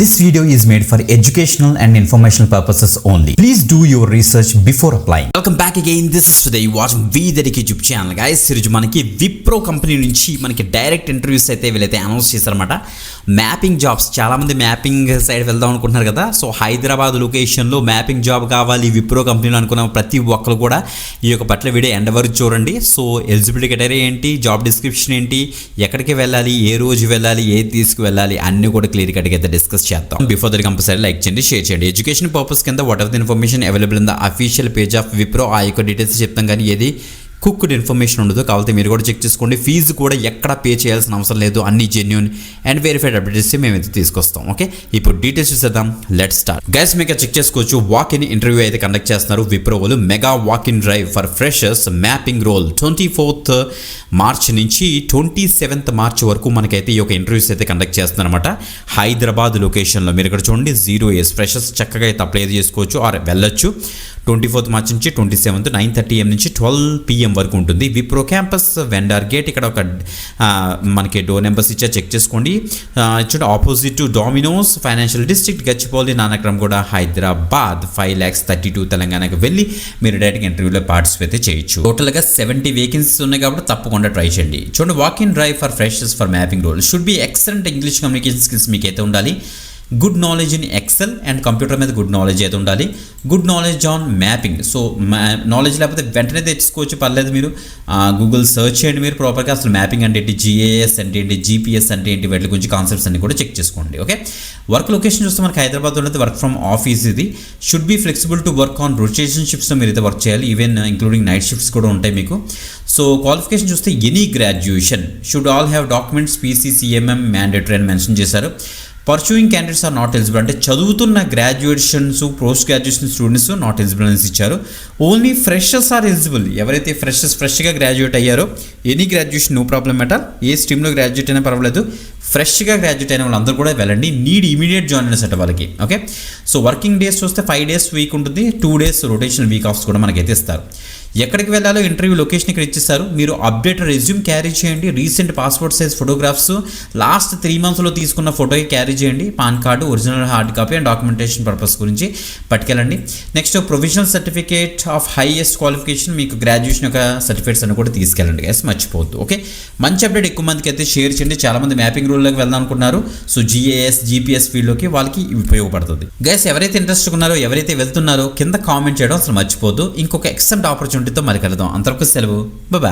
This video is made for educational and informational purposes only. Please do your research before applying. Welcome back again. This is today watching VDK YouTube channel, guys. ఈరోజు మనకి Wipro company నుంచి మనకి direct interviews అయితే వీళ్ళైతే announce చేశారన్నమాట. Mapping jobs, చాలా మంది mapping side వెళ్దాం అనుకుంటున్నారు కదా. సో హైదరాబాద్ లొకేషన్లో మ్యాపింగ్ జాబ్ కావాలి విప్రో కంపెనీలో అనుకున్న ప్రతి ఒక్కరు కూడా ఈ యొక్క పట్ల వీడియో ఎండ్ వరకు చూడండి. సో ఎలిజిబిలిటీ క్రైటీరియా ఏంటి, జాబ్ డిస్క్రిప్షన్ ఏంటి, ఎక్కడికి వెళ్ళాలి, ఏ రోజు వెళ్ళాలి, ఏది తీసుకువెళ్ళాలి అన్నీ కూడా క్లియర్ కట్గా అయితే డిస్కస్ చేద్దాం. బిఫోర్ దట్ కంపల్సరీ లైక్ చేయండి, షేర్ చేయండి. ఎడ్యుకేషన్ పర్పస్ కింద what of the information available in the official page of Wipro ఆ యొక్క డీటెయిల్స్ చెప్తాం, కానీ ఏది కుక్డ్ ఇన్ఫర్మేషన్ ఉండదు. కాబట్టి మీరు కూడా చెక్ చేసుకోండి. ఫీజు కూడా ఎక్కడ పే చేయాల్సిన అవసరం లేదు. అన్ని జెన్యూన్ అండ్ వెరిఫైడ్ అప్డేట్స్ మేమైతే తీసుకొస్తాం. ఓకే, ఇప్పుడు డీటెయిల్స్ చూసేద్దాం. Let's start. గైస్, మీకు చెక్ చేసుకోవచ్చు. వాక్ ఇన్ ఇంటర్వ్యూ అయితే కండక్ట్ చేస్తున్నారు విప్రో వాళ్ళు. Mega walk in drive for freshers mapping role 24th March నుంచి 27th మార్చ్ వరకు మనకైతే ఈ యొక్క ఇంటర్వ్యూస్ అయితే కండక్ట్ చేస్తున్నారు అనమాట. హైదరాబాద్ లొకేషన్లో మీరు ఇక్కడ చూడండి 0 years ఫ్రెషర్స్ చక్కగా అయితే అప్లై చేసుకోవచ్చు ఆర్ వెళ్ళొచ్చు. 24th మార్చ్ నుంచి 27th 9:30 AM నుంచి 12 PM వరకు ఉంటుంది. విప్రో క్యాంపస్ వెండర్ గేట్, ఇక్కడ ఒక మనకి డోర్ నెంబర్స్ ఇచ్చా, చెక్ చేసుకోండి. చూడండి, opposite to dominoes financial district Gachibowli Nanakram కూడా హైదరాబాద్ 5,32,000 తెలంగాణకి వెళ్ళి మీరు డైరెక్ట్గా ఇంటర్వ్యూలో పార్టిసిపేట్ చేయొచ్చు. టోటల్గా 70 వేకెన్సీస్ ఉన్నాయి కాబట్టి తప్పకుండా ట్రై చేయండి. చూడండి, walk in drive for freshers for mapping role should be excellent English communication skills మీకు అయితే ఉండాలి. Good knowledge in Excel and computer మీద గుడ్ నాలెడ్జ్ అయితే ఉండాలి. Good knowledge on mapping. So knowledge లేకపోతే వెంటనే తెచ్చుకోవచ్చు, పర్లేదు. మీరు గూగుల్ సర్చ్ చేయండి మీరు ప్రాపర్గా. అసలు మ్యాపింగ్ అంటే ఏంటి, GIS అంటే ఏంటి, GPS అంటే ఏంటి, వీటి గురించి కాన్సెప్ట్స్ అన్ని కూడా చెక్ చేసుకోండి. ఓకే, వర్క్ లొకేషన్ చూస్తే మనకి హైదరాబాద్ ఉన్నది. వర్క్ ఫ్రమ్ ఆఫీస్ ఇది. Should be flexible to work on rotation షిఫ్ట్స్తో మీరు అయితే వర్క్ చేయాలి. ఈవెన్ ఇంక్లూడింగ్ నైట్ షిఫ్ట్స్ కూడా ఉంటాయి మీకు. సో క్వాలిఫికేషన్ చూస్తే any graduation should all have documents PCCMM mandatory అని మెన్షన్ చేశారు. Pursuing candidates are not eligible, అంటే చదువుతున్న graduations post graduation students not eligible అని ఇచ్చారు. Only freshers are eligible. ఎవరైతే ఫ్రెష్గా గ్రాడ్యుయేట్ అయ్యారో, any graduation no problem at all, ఏ స్ట్రీమ్లో గ్రాడ్యుయేట్ అయినా పర్వాలేదు, ఫ్రెష్గా గ్రాడ్యుయేట్ అయిన వాళ్ళందరూ కూడా వెళ్ళండి. నీడ్ ఇమీడియట్ జాయినర్స్ అట వాళ్ళకి. ఓకే, సో వర్కింగ్ డేస్ చూస్తే 5 days వీక్ ఉంటుంది, 2 days రొటేషనల్ వీక్ ఆఫ్స్ కూడా మనకైతే ఇస్తారు. ఎక్కడికి వెళ్ళాలో ఇంటర్వ్యూ లొకేషన్ ఇక్కడ ఇచ్చేస్తారు. మీరు అప్డేట్ రెజ్యూమ్ క్యారీ చేయండి. Recent passport size photographs last 3 monthsలో తీసుకున్న ఫోటోకి క్యారీ చేయండి. Pan card, original hard copy and documentation purpose గురించి పట్టుకెళ్ళండి. Next provisional certificate of highest qualification, మీకు గ్రాడ్యుయేషన్ యొక్క సర్టిఫికేట్స్ అని కూడా తీసుకెళ్ళండి గైస్, మర్చిపోవద్దు. ఓకే, మంచి అప్డేట్ ఎక్కువ మందికి అయితే షేర్ చేయండి. చాలామంది మ్యాపింగ్ రూల్లోకి వెళ్దాం అనుకున్నారు. సో GIS GPS ఫీల్డ్లోకి వాళ్ళకి ఉపయోగపడుతుంది గైస్. ఎవరైతే ఇంట్రెస్ట్ ఉన్నారో, ఎవరైతే వెళ్తున్నారో కింద కామెంట్ చేయడం అసలు మర్చిపోవద్దు. ఇంకొక ఎక్సెప్ట్ ఆపర్చునిటీతో మరి కలుద్దాం. అంతవరకు సెలవు, బాయ్.